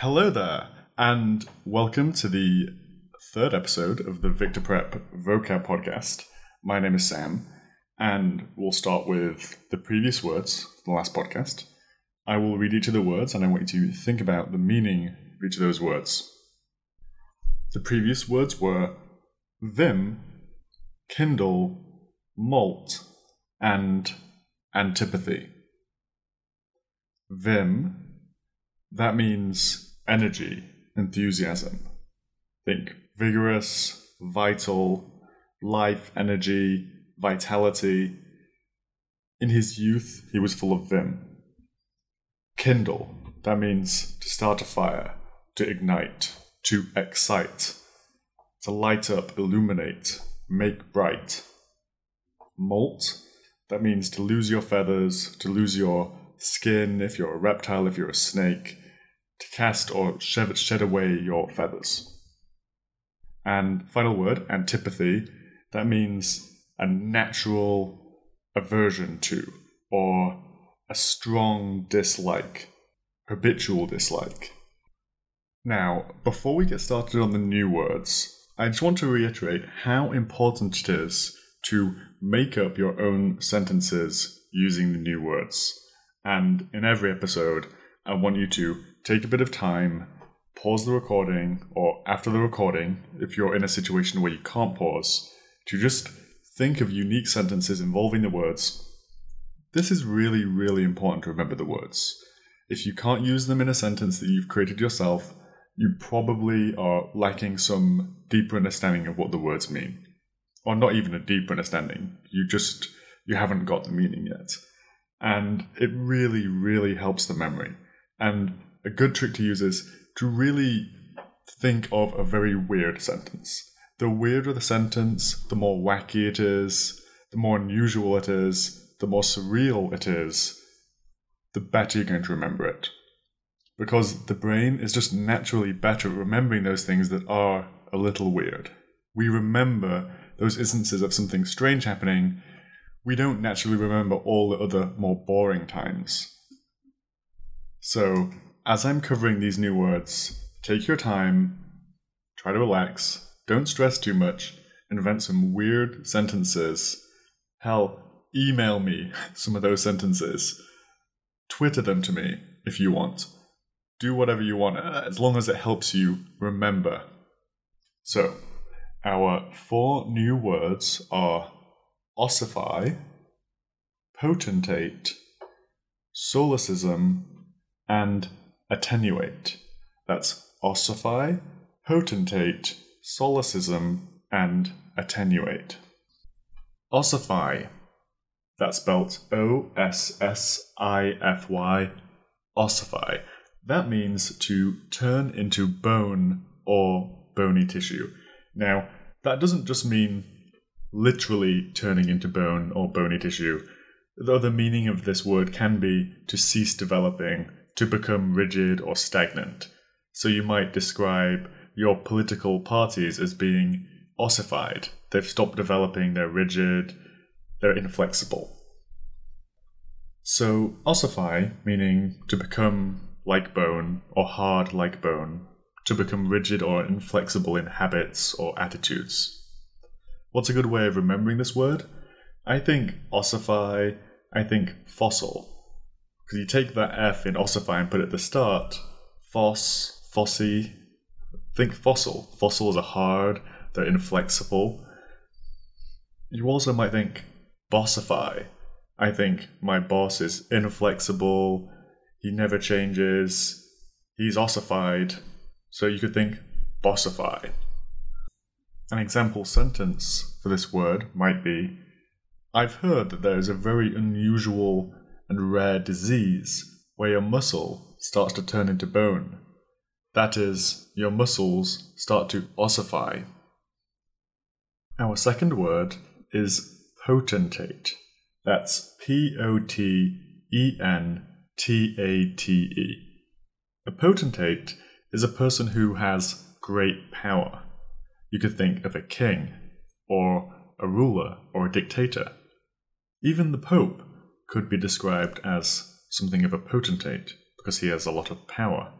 Hello there, and welcome to the third episode of the VictorPrep Vocab podcast. My name is Sam, and we'll start with the previous words from the last podcast. I will read each of the words, and I want you to think about the meaning of each of those words. The previous words were vim, kindle, molt, and antipathy. Vim, that means energy, enthusiasm. Think vigorous, vital, life, energy, vitality. In his youth, he was full of vim. Kindle, that means to start a fire, to ignite, to excite, to light up, illuminate, make bright. Molt, that means to lose your feathers, to lose your skin if you're a reptile, if you're a snake, to cast or shed away your feathers. And final word, antipathy, that means a natural aversion to, or a strong dislike, habitual dislike. Now, before we get started on the new words, I just want to reiterate how important it is to make up your own sentences using the new words. And in every episode, I want you to take a bit of time, pause the recording, or after the recording, if you're in a situation where you can't pause, to just think of unique sentences involving the words. This is really, really important to remember the words. If you can't use them in a sentence that you've created yourself, you probably are lacking some deeper understanding of what the words mean. Or not even a deeper understanding, you haven't got the meaning yet. And it really, really helps the memory. And a good trick to use is to really think of a very weird sentence. The weirder the sentence, the more wacky it is, the more unusual it is, the more surreal it is, the better you're going to remember it. Because the brain is just naturally better at remembering those things that are a little weird. We remember those instances of something strange happening. We don't naturally remember all the other more boring times. So, as I'm covering these new words, take your time, try to relax, don't stress too much, invent some weird sentences. Hell, email me some of those sentences. Twitter them to me if you want. Do whatever you want, as long as it helps you remember. So, our 4 new words are Ossify, Potentate, Solecism, and Attenuate. That's Ossify, Potentate, Solecism, and Attenuate. Ossify, that's spelled O-S-S-I-F-Y, ossify. That means to turn into bone or bony tissue. Now, that doesn't just mean literally turning into bone or bony tissue. The other meaning of this word can be to cease developing, to become rigid or stagnant. So you might describe your political parties as being ossified. They've stopped developing, they're rigid, they're inflexible. So ossify, meaning to become like bone or hard like bone, to become rigid or inflexible in habits or attitudes. What's a good way of remembering this word? I think ossify, I think fossil. Because you take that F in ossify and put it at the start, fossy, think fossil. Fossils are hard, they're inflexible. You also might think bossify. I think my boss is inflexible, he never changes, he's ossified. So you could think bossify. An example sentence for this word might be, I've heard that there is a very unusual and rare disease where your muscle starts to turn into bone. That is, your muscles start to ossify. Our second word is potentate. That's P-O-T-E-N-T-A-T-E. A potentate is a person who has great power. You could think of a king, or a ruler, or a dictator. Even the Pope could be described as something of a potentate because he has a lot of power.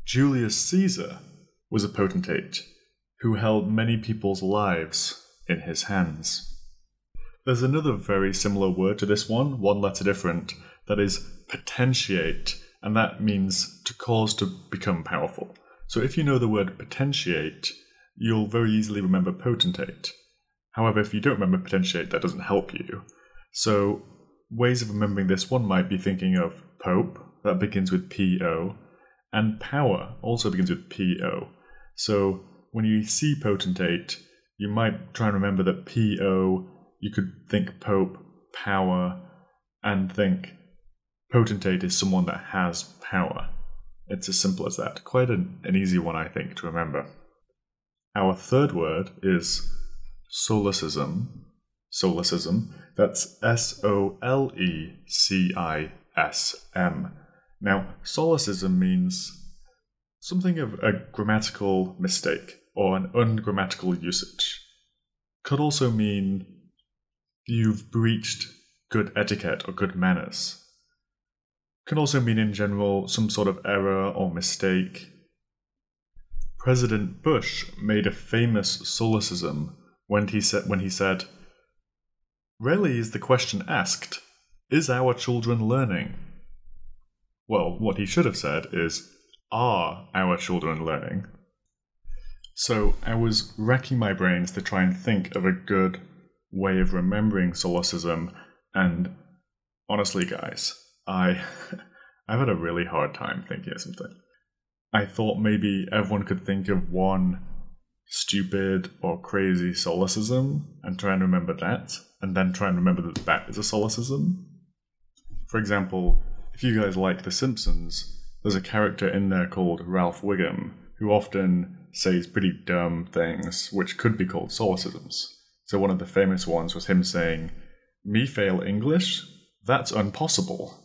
Julius Caesar was a potentate who held many people's lives in his hands. There's another very similar word to this one letter different, that is potentiate, and that means to cause to become powerful. So if you know the word potentiate, you'll very easily remember potentate. However, if you don't remember potentiate, that doesn't help you. So ways of remembering this one might be thinking of Pope, that begins with P-O, and power also begins with P-O. So when you see potentate, you might try and remember that P-O, you could think Pope, power, and think potentate is someone that has power. It's as simple as that. Quite an easy one, I think, to remember. Our third word is Solecism. Solecism. That's S-O-L-E-C-I-S-M. Now, Solecism means something of a grammatical mistake or an ungrammatical usage. Could also mean you've breached good etiquette or good manners. Can also mean in general some sort of error or mistake. President Bush made a famous solecism when he said, "Rarely is the question asked, is our children learning?" Well, what he should have said is, are our children learning? So I was racking my brains to try and think of a good way of remembering solecism, and honestly, guys, I've had a really hard time thinking of something. I thought maybe everyone could think of one stupid or crazy solecism and try and remember that, and then try and remember that that is a solecism. For example, if you guys like The Simpsons, there's a character in there called Ralph Wiggum who often says pretty dumb things which could be called solecisms. So one of the famous ones was him saying, "Me fail English? That's impossible."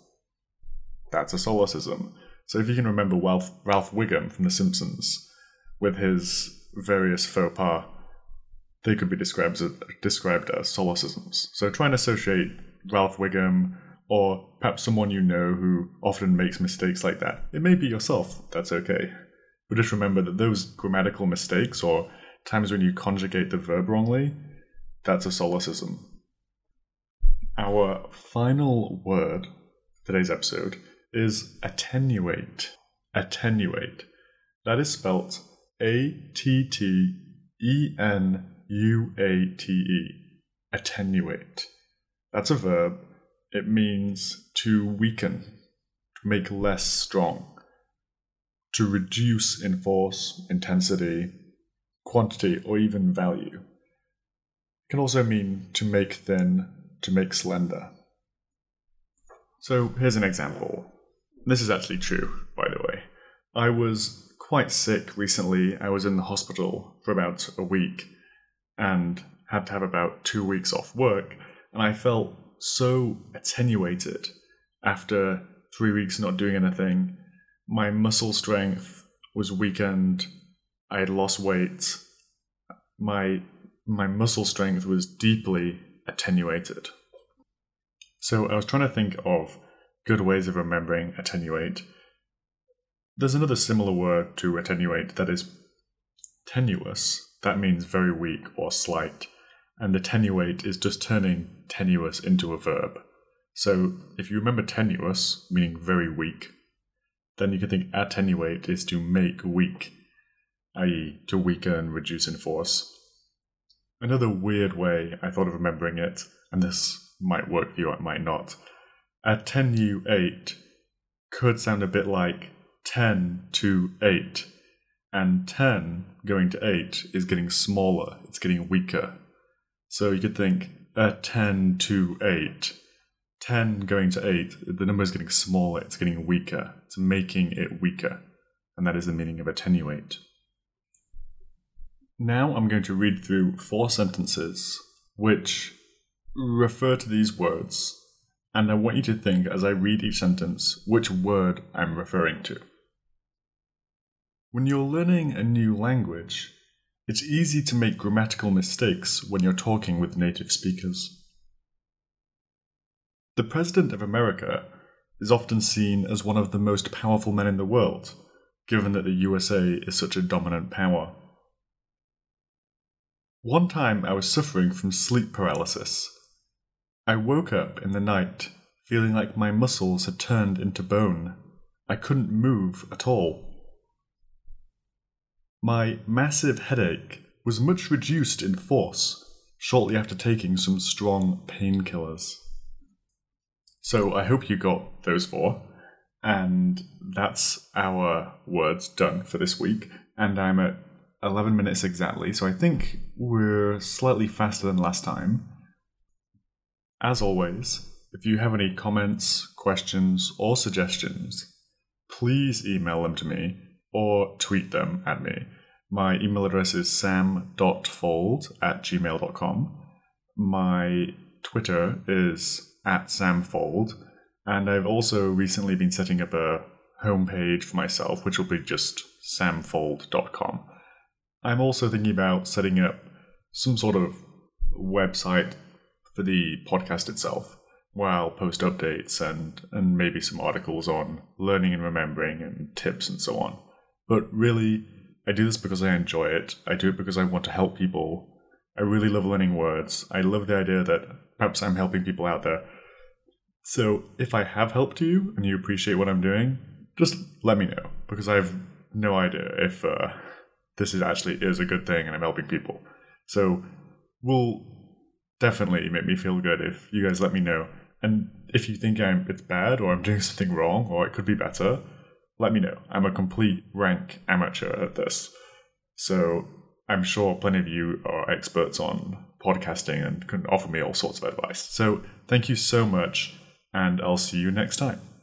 That's a solecism. So if you can remember Ralph Wiggum from The Simpsons with his various faux pas, they could be described as solecisms. So try and associate Ralph Wiggum or perhaps someone you know who often makes mistakes like that. It may be yourself, that's okay. But just remember that those grammatical mistakes or times when you conjugate the verb wrongly, that's a solecism. Our final word for today's episode is attenuate. Attenuate. That is spelt A-T-T-E-N-U-A-T-E. Attenuate. That's a verb. It means to weaken, to make less strong, to reduce in force, intensity, quantity, or even value. It can also mean to make thin, to make slender. So here's an example. This is actually true, by the way. I was quite sick recently. I was in the hospital for about a week and had to have about 2 weeks off work, and I felt so attenuated after 3 weeks not doing anything. My muscle strength was weakened. I had lost weight. My muscle strength was deeply attenuated. So I was trying to think of good ways of remembering attenuate. There's another similar word to attenuate that is tenuous. That means very weak or slight. And attenuate is just turning tenuous into a verb. So if you remember tenuous, meaning very weak, then you can think attenuate is to make weak, i.e. to weaken, reduce in force. Another weird way I thought of remembering it, and this might work for you or it might not, attenuate could sound a bit like 10 to 8, and 10 going to 8 is getting smaller, it's getting weaker. So you could think 10 to 8. 10 going to 8, the number is getting smaller, it's getting weaker, it's making it weaker, and that is the meaning of attenuate. Now I'm going to read through 4 sentences which refer to these words, and I want you to think as I read each sentence which word I'm referring to. When you're learning a new language, it's easy to make grammatical mistakes when you're talking with native speakers. The President of America is often seen as one of the most powerful men in the world, given that the USA is such a dominant power. One time I was suffering from sleep paralysis. I woke up in the night feeling like my muscles had turned into bone. I couldn't move at all. My massive headache was much reduced in force shortly after taking some strong painkillers. So I hope you got those 4. And that's our words done for this week. And I'm at 11 minutes exactly, so I think we're slightly faster than last time. As always, if you have any comments, questions, or suggestions, please email them to me or tweet them at me. My email address is sam.fold@gmail.com. My Twitter is @samfold. And I've also recently been setting up a homepage for myself, which will be just samfold.com. I'm also thinking about setting up some sort of website for the podcast itself, where I'll post updates and maybe some articles on learning and remembering and tips and so on. But really, I do this because I enjoy it. I do it because I want to help people. I really love learning words. I love the idea that perhaps I'm helping people out there. So if I have helped you and you appreciate what I'm doing, just let me know, because I have no idea if this is actually a good thing and I'm helping people. So will definitely make me feel good if you guys let me know. And if you think it's bad or I'm doing something wrong or it could be better, let me know. I'm a complete rank amateur at this. So I'm sure plenty of you are experts on podcasting and can offer me all sorts of advice. So thank you so much, and I'll see you next time.